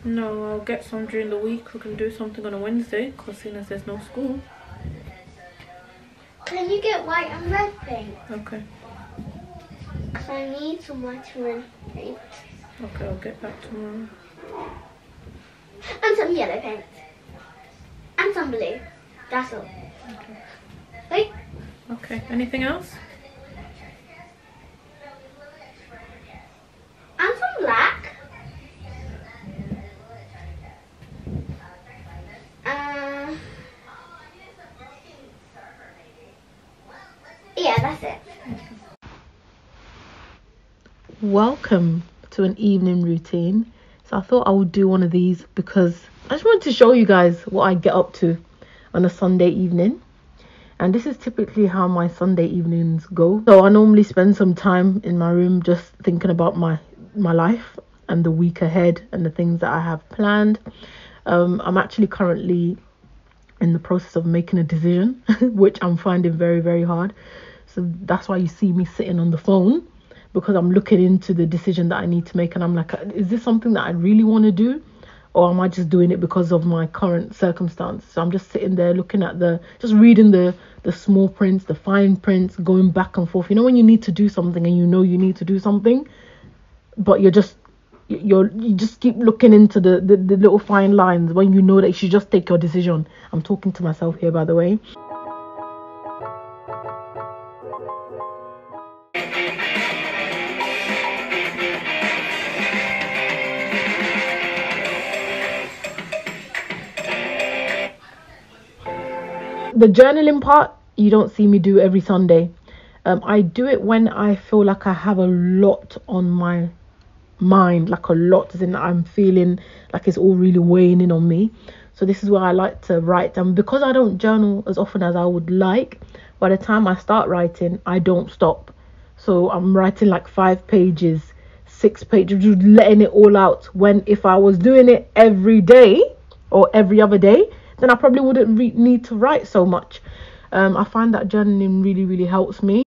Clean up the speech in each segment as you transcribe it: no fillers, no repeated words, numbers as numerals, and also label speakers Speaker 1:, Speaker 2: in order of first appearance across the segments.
Speaker 1: No, I'll get some during the week. We can do something on a Wednesday, because seeing as there's no school.
Speaker 2: Can you get white and red paint?
Speaker 1: Okay.
Speaker 2: Because I need some white and red paint.
Speaker 1: Okay, I'll get that tomorrow.
Speaker 2: And some yellow paint. And some blue. That's all.
Speaker 1: Okay.
Speaker 2: Wait.
Speaker 1: Okay, anything else?
Speaker 2: And some black. Yeah, that's it.
Speaker 3: Welcome to an evening routine. So I thought I would do one of these because I just wanted to show you guys what I get up to on a Sunday evening. And this is typically how my Sunday evenings go. So I normally spend some time in my room just thinking about my life and the week ahead and the things that I have planned. I'm actually currently in the process of making a decision, which I'm finding very, very hard. So that's why you see me sitting on the phone, because I'm looking into the decision that I need to make, and I'm like, is this something that I really want to do, or am I just doing it because of my current circumstance? So I'm just sitting there looking at just reading the small prints, the fine prints, going back and forth. You know when you need to do something and you know you need to do something, but you just keep looking into the little fine lines when you know that you should just take your decision. I'm talking to myself here, by the way. The journaling part, you don't see me do every Sunday. I do it when I feel like I have a lot on my mind, like a lot, as in I'm feeling like it's all really weighing in on me. So this is where I like to write. And because I don't journal as often as I would like, by the time I start writing, I don't stop. So I'm writing like 5 pages, 6 pages, just letting it all out. When if I was doing it every day or every other day, then I probably wouldn't need to write so much. I find that journaling really, really helps me.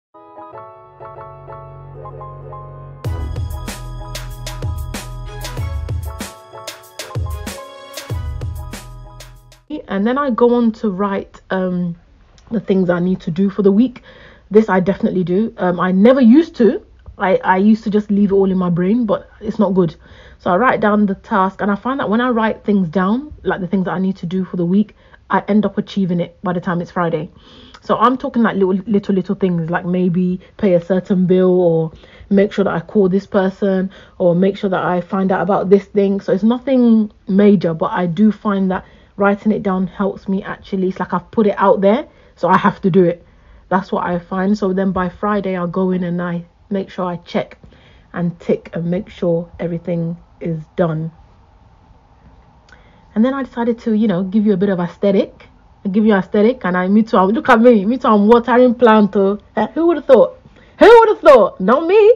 Speaker 3: And then I go on to write the things I need to do for the week. This I definitely do. I never used to. I used to just leave it all in my brain, but it's not good. So I write down the task, and I find that when I write things down, like the things that I need to do for the week, I end up achieving it by the time it's Friday. So I'm talking like little things, like maybe pay a certain bill, or make sure that I call this person, or make sure that I find out about this thing. So it's nothing major, but I do find that writing it down helps me actually. It's like I've put it out there, so I have to do it. That's what I find. So then by Friday, I'll go in and I make sure I check and tick and make sure everything is done. And then I decided to, give you a bit of aesthetic. And me too, look at me too, I'm watering plant. Who would have thought? Not me.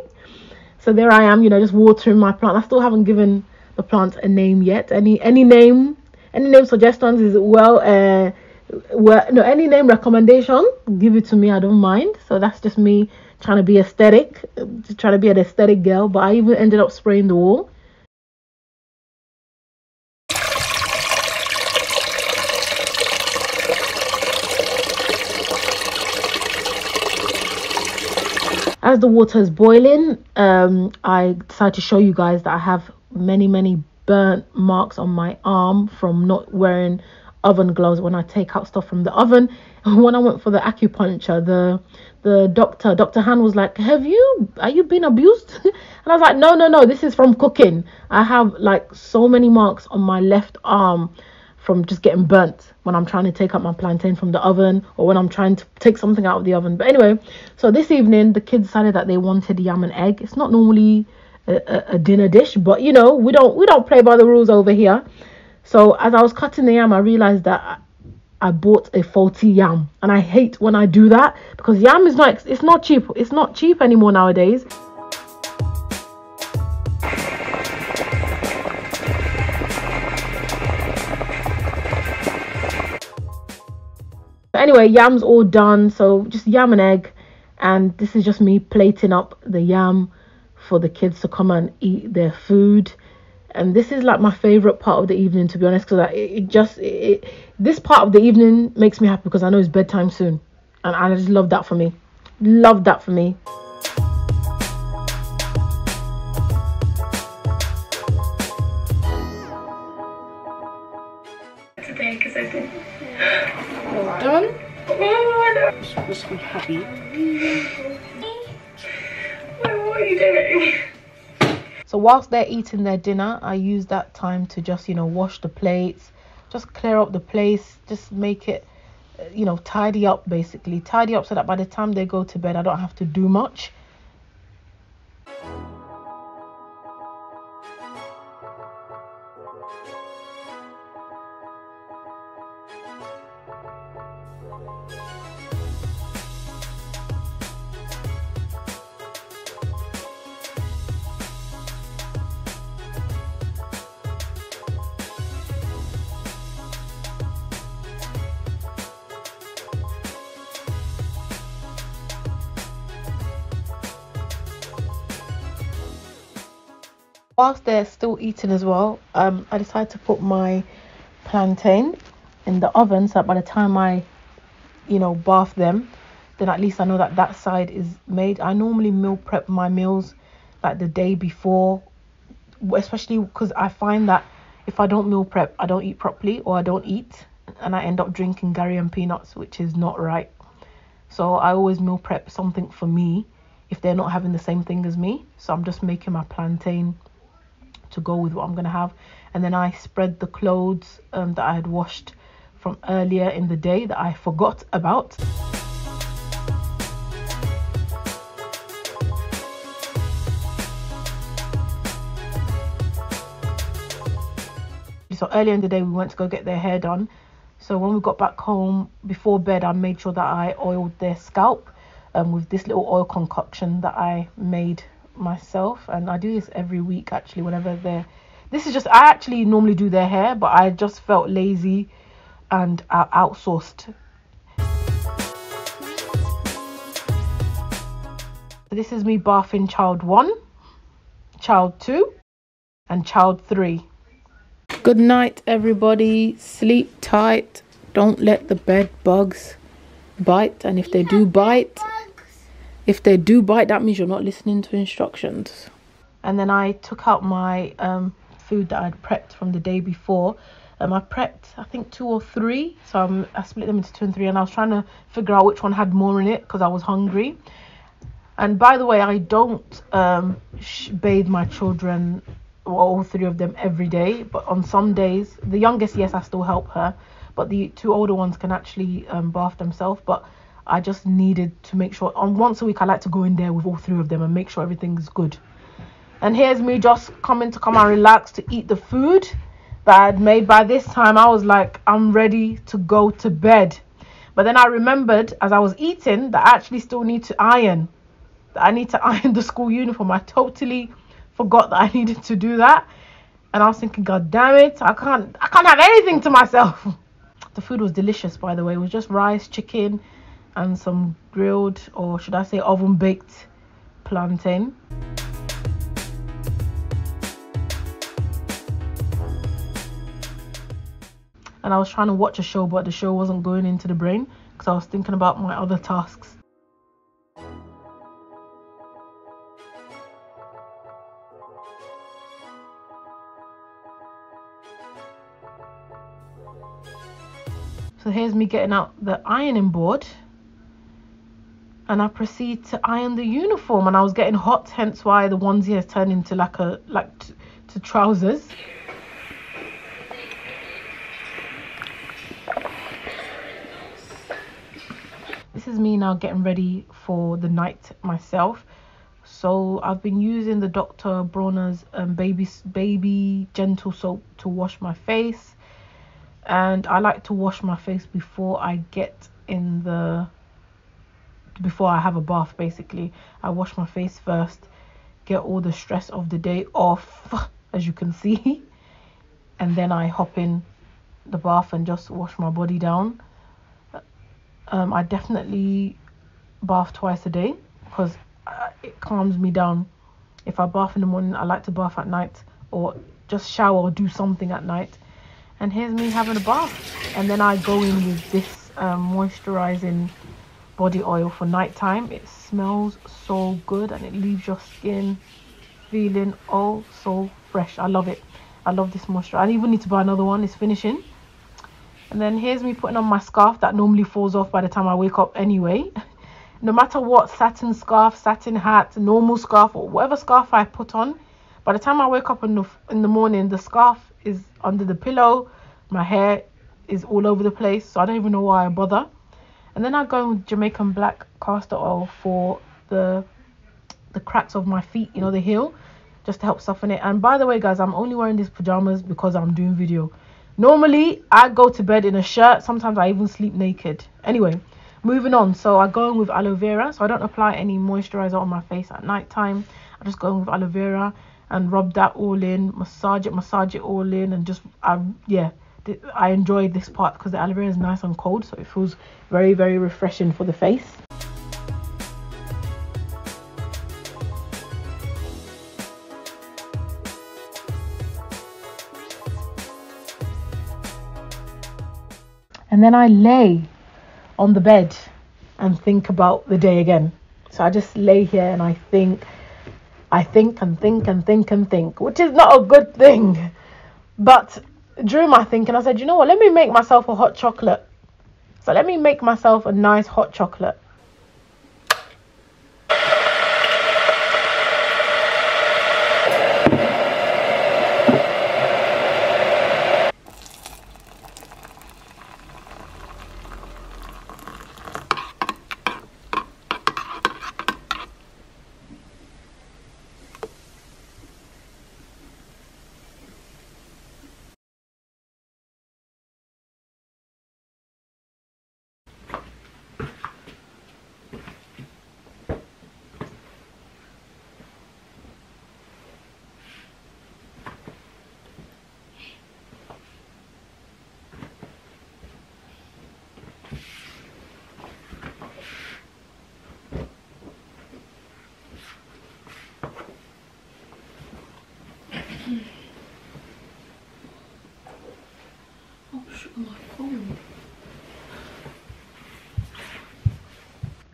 Speaker 3: So there I am, just watering my plant. I still haven't given the plant a name yet. Any name suggestions is any name recommendation, give it to me. I don't mind. So that's just me trying to be aesthetic, just trying to be an aesthetic girl. But I even ended up spraying the wall. As the water is boiling, I decided to show you guys that I have many burnt marks on my arm from not wearing oven gloves when I take out stuff from the oven. When I went for the acupuncture, the Dr. Han was like, are you being abused? And I was like, no, this is from cooking. I have like so many marks on my left arm from just getting burnt when I'm trying to take out my plantain from the oven, or when I'm trying to take something out of the oven. But anyway, so this evening the kids decided that they wanted yam and egg. It's not normally a dinner dish, but we don't play by the rules over here. So as I was cutting the yam, I realized that I bought a faulty yam, and I hate when I do that, because yam is not cheap. It's not cheap anymore nowadays. Anyway, yam's all done, so just yam and egg, and this is just me plating up the yam for the kids to come and eat their food. And this is like my favorite part of the evening, to be honest, because this part of the evening makes me happy because I know it's bedtime soon, and I just love that for me. Love that for me.
Speaker 1: Today, because I did. Well done. You're supposed to be happy. What are you doing?
Speaker 3: So whilst they're eating their dinner, I use that time to just, you know, wash the plates, just clear up the place, just make it, you know, tidy up, basically. Tidy up so that by the time they go to bed, I don't have to do much. Whilst they're still eating as well, I decided to put my plantain in the oven so that by the time I, you know, bath them, then at least I know that that side is made. I normally meal prep my meals like the day before, especially because I find that if I don't meal prep, I don't eat properly, or I don't eat and I end up drinking Gary and peanuts, which is not right. So I always meal prep something for me if they're not having the same thing as me. So I'm just making my plantain to go with what I'm gonna have, and then I spread the clothes that I had washed from earlier in the day that I forgot about. So earlier in the day we went to go get their hair done, so when we got back home before bed, I made sure that I oiled their scalp with this little oil concoction that I made myself. And I do this every week actually, whenever they're, this is just, I actually normally do their hair, but I just felt lazy and I outsourced. So this is me bathing child 1, child 2 and child 3. Good night everybody, sleep tight, don't let the bed bugs bite, and if they do bite, that means you're not listening to instructions. And then I took out my food that I'd prepped from the day before. I prepped, I think 2 or 3. So I split them into 2 and 3, and I was trying to figure out which one had more in it because I was hungry. And by the way, I don't bathe my children, all 3 of them, every day. But on some days, the youngest, yes, I still help her. But the 2 older ones can actually bath themselves. But I just needed to make sure, on once a week I like to go in there with all 3 of them and make sure everything's good. And here's me just coming to come and relax to eat the food that I had made. By this time I was like, I'm ready to go to bed. But then I remembered as I was eating that I actually still need to iron. That I need to iron the school uniform. I totally forgot that I needed to do that. And I was thinking, God damn it, I can't have anything to myself. The food was delicious, by the way. It was just rice, chicken, and some grilled, or should I say oven baked, plantain. And I was trying to watch a show, but the show wasn't going into the brain because I was thinking about my other tasks. So here's me getting out the ironing board, and I proceed to iron the uniform, and I was getting hot, hence why the onesie has turned into to trousers. This is me now getting ready for the night myself. So I've been using the Dr. Bronner's baby gentle soap to wash my face, and I like to wash my face before I have a bath. Basically, I wash my face first, get all the stress of the day off, as you can see, and then I hop in the bath and just wash my body down. I definitely bath twice a day because it calms me down. If I bath in the morning, I like to bath at night, or just shower or do something at night. And here's me having a bath. And then I go in with this moisturizing body oil for nighttime. It smells so good and it leaves your skin feeling oh so fresh. I love it. I love this moisturizer. I even need to buy another one. It's finishing. And then here's me putting on my scarf that normally falls off by the time I wake up anyway. No matter what, satin scarf, satin hat, normal scarf, or whatever scarf I put on, by the time I wake up in the morning, the scarf is under the pillow, my hair is all over the place, so I don't even know why I bother. And then I go with Jamaican black castor oil for the cracks of my feet, you know, the heel, just to help soften it. And by the way, guys, I'm only wearing these pajamas because I'm doing video. Normally, I go to bed in a shirt. Sometimes I even sleep naked. Anyway, moving on. So I go in with aloe vera. So I don't apply any moisturizer on my face at night time. I just go in with aloe vera and rub that all in, massage it all in, and just I enjoy this part because the aloe vera is nice and cold, so it feels very, very refreshing for the face. And then I lay on the bed and think about the day again. So I just lay here and I think and think, which is not a good thing. But during my thinking, I said, you know what, let me make myself a hot chocolate. So let me make myself a nice hot chocolate.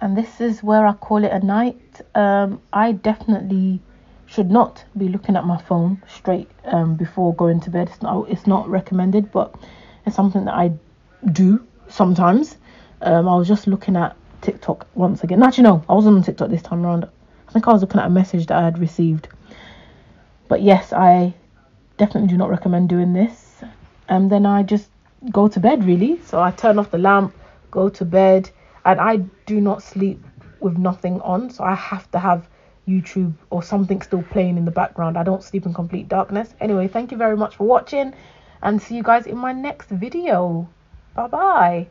Speaker 3: And this is where I call it a night. I definitely should not be looking at my phone straight before going to bed. It's not recommended, but it's something that I do sometimes. I was just looking at TikTok once again. Actually, no, I wasn't on TikTok this time around. I think I was looking at a message that I had received. But yes, I definitely do not recommend doing this. And then I just go to bed, really. So I turn off the lamp, go to bed, and I do not sleep with nothing on. So I have to have YouTube or something still playing in the background. I don't sleep in complete darkness. Anyway, thank you very much for watching, and see you guys in my next video. Bye bye.